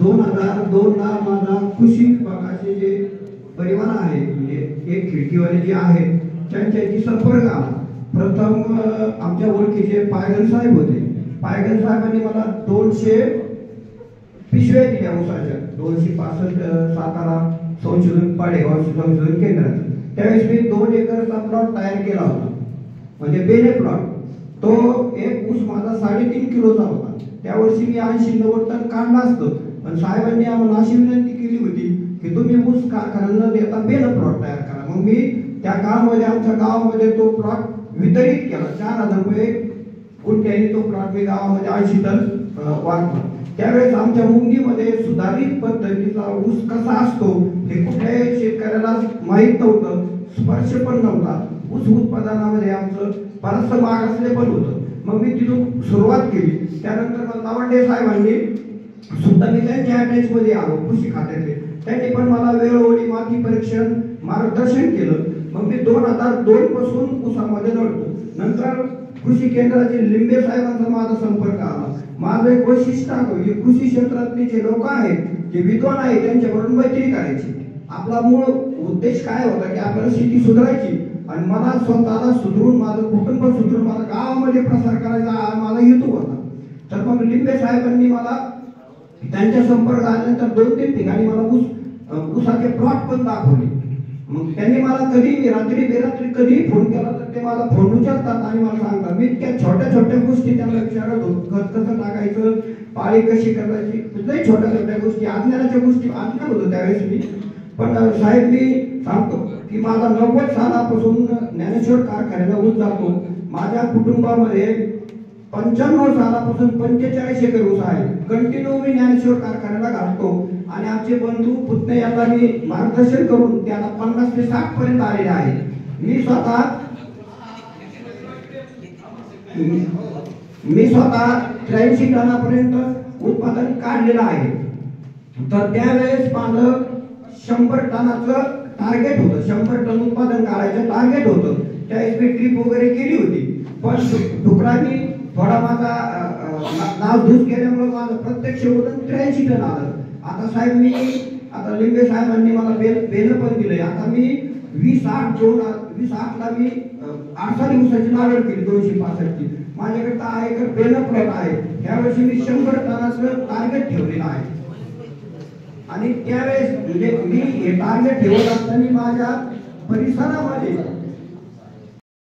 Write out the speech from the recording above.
2002 ला माझा कृषी विभागाचे जे परिवार आहे म्हणजे एक खिडकीवाले जे आहेत त्यांच्याशी संपर्क आला। प्रथम आमच्या ओळखीचे पायगल साहेब होते। पायगल साहेबांनी मला 200 पिशव्या दिल्या ऊसाच्या, 265 सातारा संशोधन पाडेगाव संशोधन केंद्रात। त्यावेळेस मी 2 एकरचा प्लॉट तयार केला होता, म्हणजे बेले प्लॉट। तो एक ऊस माझा 3.5 किलोचा होता। त्या वर्षी मी 80-90 टन काढला असतो, पण साहेबांनी आम्हाला अशी विनंती केली होती की तुम्ही ऊस कारखान्याला देता बेल प्लॉट तयार करा। मग मी त्या काळामध्ये आमच्या गावामध्ये तो प्लॉट वितरित केला। 4000 रुपये गुंठ्याने तो प्लॉट मी गावामध्ये 80 टन वाढला। त्यावेळेस आमच्या मुंगीमध्ये सुधारित पद्धतीचा ऊस कसा असतो हे कुठल्याही शेतकऱ्याला माहीत नव्हतं, स्पर्श पण नव्हता। ऊस उत्पादनामध्ये आमचं बरंचसं मागासले पण होतं। मग मी तिथून सुरुवात केली। त्यानंतर मला लावंडे साहेबांनी सुद्धा मी त्यांच्या अटॅचमध्ये आलो कृषी खात्यातले, त्यांनी पण मला वेळोवेळी माती परीक्षण मार्गदर्शन केलं। मग मी 2002 पासून ऊसामध्ये लढतो। नंतर कृषी केंद्राचे लिंबे साहेबांचा माझा संपर्क आला। माझं एक वैशिष्ट्य आहे की कृषी क्षेत्रातले जे लोक आहेत, जे विद्वान आहेत, त्यांच्याबरोबर मैत्री करायची। आपला मूळ उद्देश काय होता की आपल्याला शेती सुधारायची आणि मला स्वतःला सुधरून, माझं कुटुंब सुधरून, माझा गावामध्ये प्रसार करायचा हा माझा हेतू होता। तर मग लिंबे साहेबांनी मला त्यांच्या संपर्क आल्यानंतर 2-3 ठिकाणी मला ऊसाचे प्लॉट पण दाखवले। मग त्यांनी मला कधी रात्री बेरात्री कधी फोन केला तर ते मला फोन उचलतात आणि मला सांगतात। मी त्या छोट्या छोट्या गोष्टी त्यांना विचारत होतो, खत कसं टाकायचं, पाळी कशी करायची, कुठल्याही छोट्या छोट्या गोष्टी, अज्ञानाच्या गोष्टी अज्ञान होतो त्यावेळेस मी। पण साहेब मी सांगतो की माझा 90 सालापासून ज्ञानेश्वर कारखान्याला ऊस जातो। माझ्या कुटुंबामध्ये 95 सालापासून 45 एकर ऊस आहे। कंटिन्यू मी ज्ञानेश्वर कारखान्याला घालतो आणि आमचे बंधू पुतणे यांना मी मार्गदर्शन करून त्याला 50 ते 60 पर्यंत आलेले आहे। मी स्वतः 83 टनापर्यंत उत्पादन काढलेलं आहे। तर त्यावेळेस माझं 100 टनाचं टार्गेट होतं, 100 टन उत्पादन काढायचं टार्गेट होतं। त्यावेळेस मी ट्रिप वगैरे केली होती, पण डुकरांनी थोडा माझा नाव धूस केल्यामुळे माझं प्रत्यक्ष उत्पादन 83 टन आलं। आता साहेब मी आता लिंबे साहेबांनी मला बेल पण दिलंय। आता मी 20/8 ला मी 8 साली ऊसाची लागवड केली 265 ची। माझ्याकडे 10 एकर बेल प्लॉट आहे। यावर्षी मी 100 टनाचं टार्गेट ठेवलेलं आहे। आणि त्यावेळेस म्हणजे मी हे टार्गेट ठेवत असताना माझ्या परिसरामध्ये